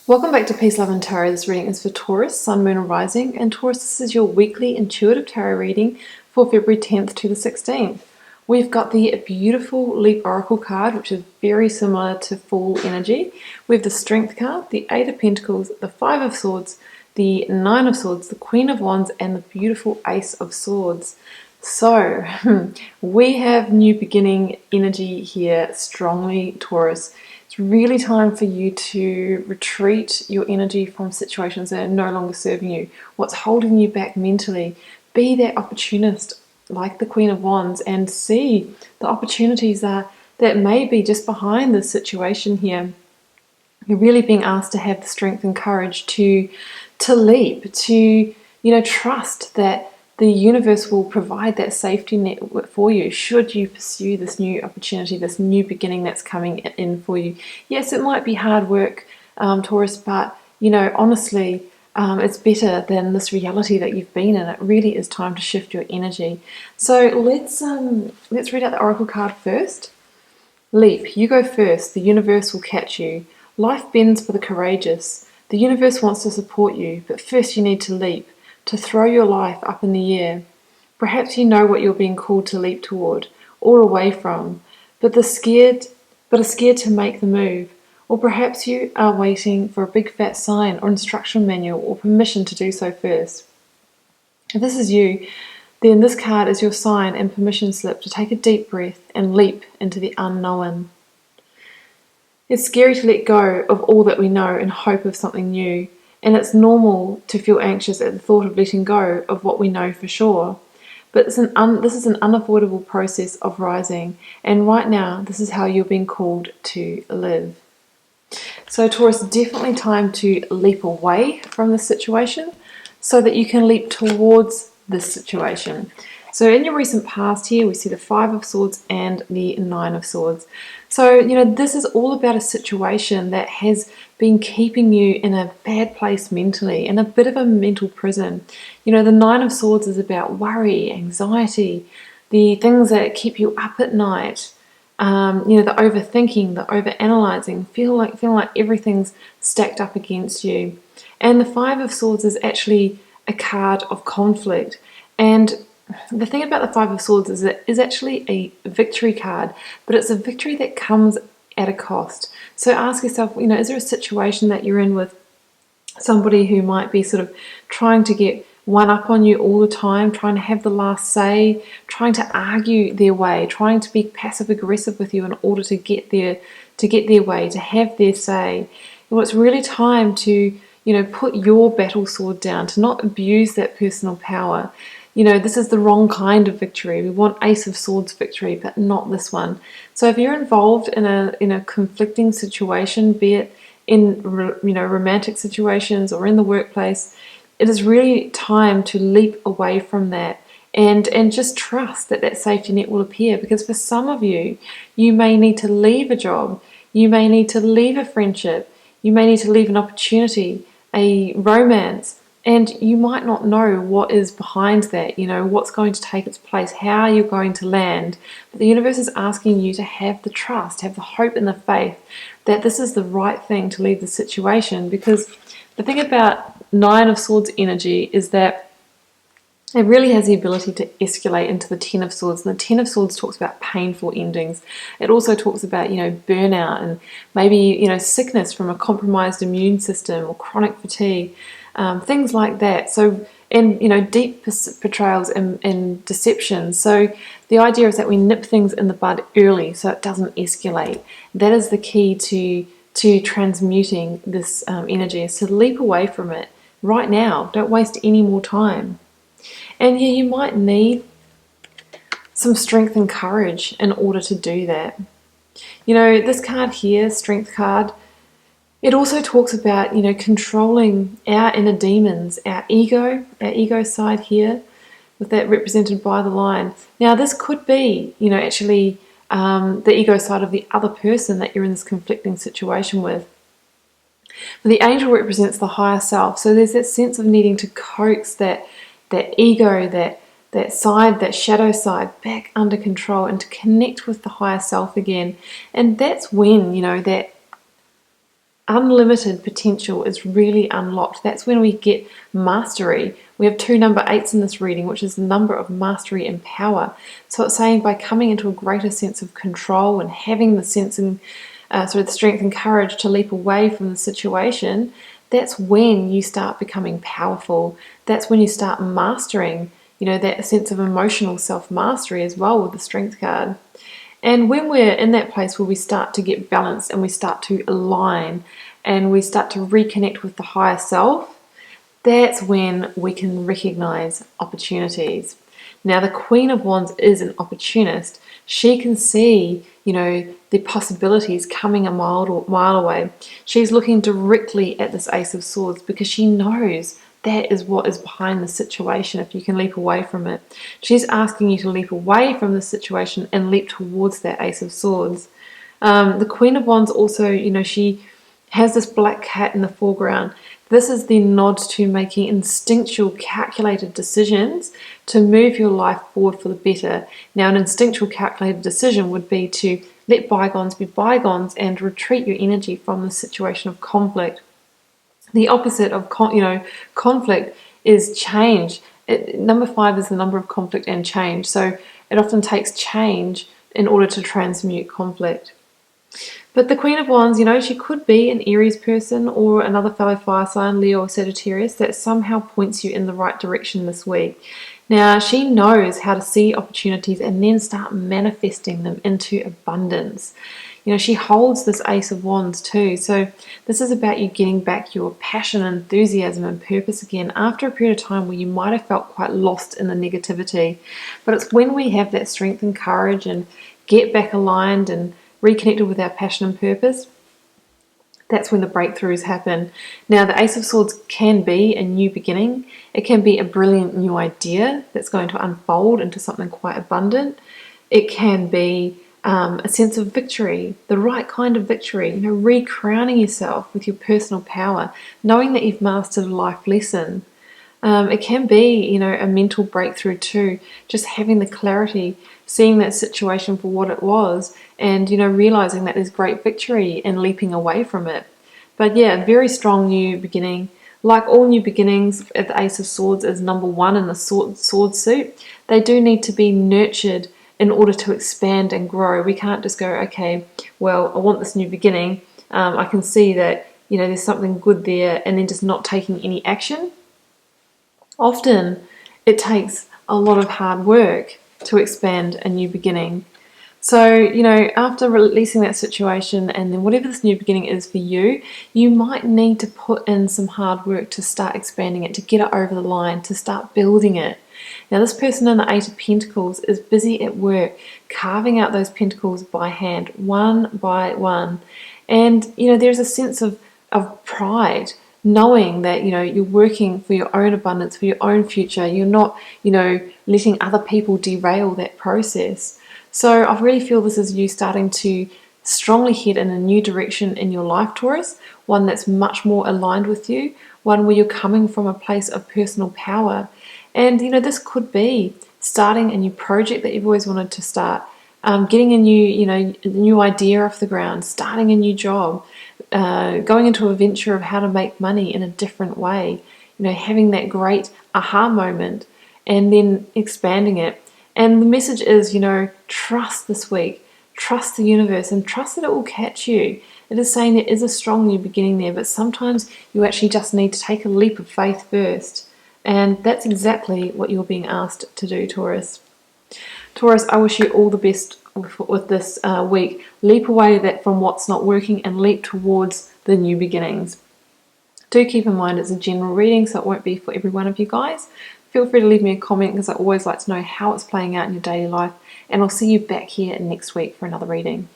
Welcome back to Peace, Love and Tarot. This reading is for Taurus, Sun, Moon and Rising. And Taurus, this is your weekly intuitive tarot reading for February 10th to the 16th. We've got the beautiful Leap Oracle card, which is very similar to Fool energy. We have the Strength card, the Eight of Pentacles, the Five of Swords, the Nine of Swords, the Queen of Wands, and the beautiful Ace of Swords. So, we have new beginning energy here strongly, Taurus. It's really time for you to retreat your energy from situations that are no longer serving you. What's holding you back mentally? Be that opportunist like the Queen of Wands and see the opportunities that may be just behind this situation here. You're really being asked to have the strength and courage to leap, to trust that the universe will provide that safety net for you should you pursue this new opportunity, this new beginning that's coming in for you. Yes, it might be hard work, Taurus, but honestly, it's better than this reality that you've been in. It really is time to shift your energy. So let's read out the Oracle card first. Leap, you go first. The universe will catch you. Life bends for the courageous. The universe wants to support you, but first you need to leap. To throw your life up in the air. Perhaps you know what you're being called to leap toward or away from, but are scared to make the move. Or perhaps you are waiting for a big fat sign or instruction manual or permission to do so first. If this is you, then this card is your sign and permission slip to take a deep breath and leap into the unknown. It's scary to let go of all that we know in hope of something new. And it's normal to feel anxious at the thought of letting go of what we know for sure. But this is an unavoidable process of rising. And right now, this is how you're being called to live. So Taurus, definitely time to leap away from this situation so that you can leap towards this situation. So in your recent past here, we see the Five of Swords and the Nine of Swords. So, this is all about a situation that has been keeping you in a bad place mentally, in a bit of a mental prison. The Nine of Swords is about worry, anxiety, the things that keep you up at night, the overthinking, the overanalyzing, feeling like everything's stacked up against you. And the Five of Swords is actually a card of conflict. And the thing about the Five of Swords is it is actually a victory card, but it's a victory that comes at a cost. So ask yourself, is there a situation that you're in with somebody who might be sort of trying to get one up on you all the time, trying to have the last say, trying to argue their way, trying to be passive aggressive with you in order to get their way, to have their say. Well, it's really time to, put your battle sword down, to not abuse that personal power. This is the wrong kind of victory. We want Ace of Swords victory, but not this one. So if you're involved in a conflicting situation, be it in romantic situations or in the workplace, it is really time to leap away from that and just trust that safety net will appear. Because for some of you, you may need to leave a job, you may need to leave a friendship, you may need to leave an opportunity, a romance. And you might not know what is behind that, what's going to take its place, how you're going to land. But the universe is asking you to have the trust, have the hope and the faith that this is the right thing to leave the situation. Because the thing about Nine of Swords energy is that it really has the ability to escalate into the Ten of Swords. And the Ten of Swords talks about painful endings. It also talks about, burnout and maybe, sickness from a compromised immune system or chronic fatigue. Things like that. So, and deep betrayals and deception. So the idea is that we nip things in the bud early so it doesn't escalate. That is the key to transmuting this energy, is to leap away from it right now. Don't waste any more time. And yeah, you might need some strength and courage in order to do that. This card here, Strength card, it also talks about, controlling our inner demons, our ego side here, with that represented by the lion. Now, this could be, actually the ego side of the other person that you're in this conflicting situation with. But the angel represents the higher self. So there's that sense of needing to coax that ego, that side, that shadow side back under control and to connect with the higher self again. And that's when, that unlimited potential is really unlocked. That's when we get mastery. We have 2 number 8s in this reading, which is the number of mastery and power. So it's saying by coming into a greater sense of control and having the sense and the strength and courage to leap away from the situation, that's when you start becoming powerful. That's when you start mastering, that sense of emotional self-mastery as well with the Strength card. And when we're in that place where we start to get balanced and we start to align and we start to reconnect with the higher self, that's when we can recognize opportunities. Now, the Queen of Wands is an opportunist. She can see, the possibilities coming a mile away. She's looking directly at this Ace of Swords because she knows that is what is behind the situation if you can leap away from it. She's asking you to leap away from the situation and leap towards that Ace of Swords. The Queen of Wands also, she has this black cat in the foreground. This is the nod to making instinctual, calculated decisions to move your life forward for the better. Now, an instinctual, calculated decision would be to let bygones be bygones and retreat your energy from the situation of conflict. The opposite of conflict is change. Number 5 is the number of conflict and change. So it often takes change in order to transmute conflict. But the Queen of Wands, she could be an Aries person or another fellow fire sign, Leo or Sagittarius, that somehow points you in the right direction this week. Now, she knows how to see opportunities and then start manifesting them into abundance. She holds this Ace of Wands too. So this is about you getting back your passion, enthusiasm, and purpose again after a period of time where you might have felt quite lost in the negativity. But it's when we have that strength and courage and get back aligned and reconnected with our passion and purpose, that's when the breakthroughs happen. Now, the Ace of Swords can be a new beginning. It can be a brilliant new idea that's going to unfold into something quite abundant. It can be a sense of victory, the right kind of victory, re-crowning yourself with your personal power, knowing that you've mastered a life lesson. It can be, a mental breakthrough too, just having the clarity, seeing that situation for what it was, and, realizing that there's great victory in leaping away from it. But yeah, very strong new beginning. Like all new beginnings, the Ace of Swords is number 1 in the sword suit. They do need to be nurtured in order to expand and grow. We can't just go, okay, well, I want this new beginning. I can see that, there's something good there, and then just not taking any action. Often it takes a lot of hard work to expand a new beginning. So, after releasing that situation and then whatever this new beginning is for you, you might need to put in some hard work to start expanding it, to get it over the line, to start building it. Now, this person in the 8 of Pentacles is busy at work, carving out those pentacles by hand, one by one. And, there's a sense of pride, knowing that, you're working for your own abundance, for your own future. You're not, letting other people derail that process. So I really feel this is you starting to strongly head in a new direction in your life, Taurus, one that's much more aligned with you, one where you're coming from a place of personal power. And, this could be starting a new project that you've always wanted to start, getting a new idea off the ground, starting a new job, going into a venture of how to make money in a different way, having that great aha moment and then expanding it. And the message is, trust this week, trust the universe, and trust that it will catch you. It is saying there is a strong new beginning there, but sometimes you actually just need to take a leap of faith first. And that's exactly what you're being asked to do, Taurus. Taurus, I wish you all the best with this week. Leap away from what's not working and leap towards the new beginnings. Do keep in mind it's a general reading, so it won't be for every one of you guys. Feel free to leave me a comment because I always like to know how it's playing out in your daily life. And I'll see you back here next week for another reading.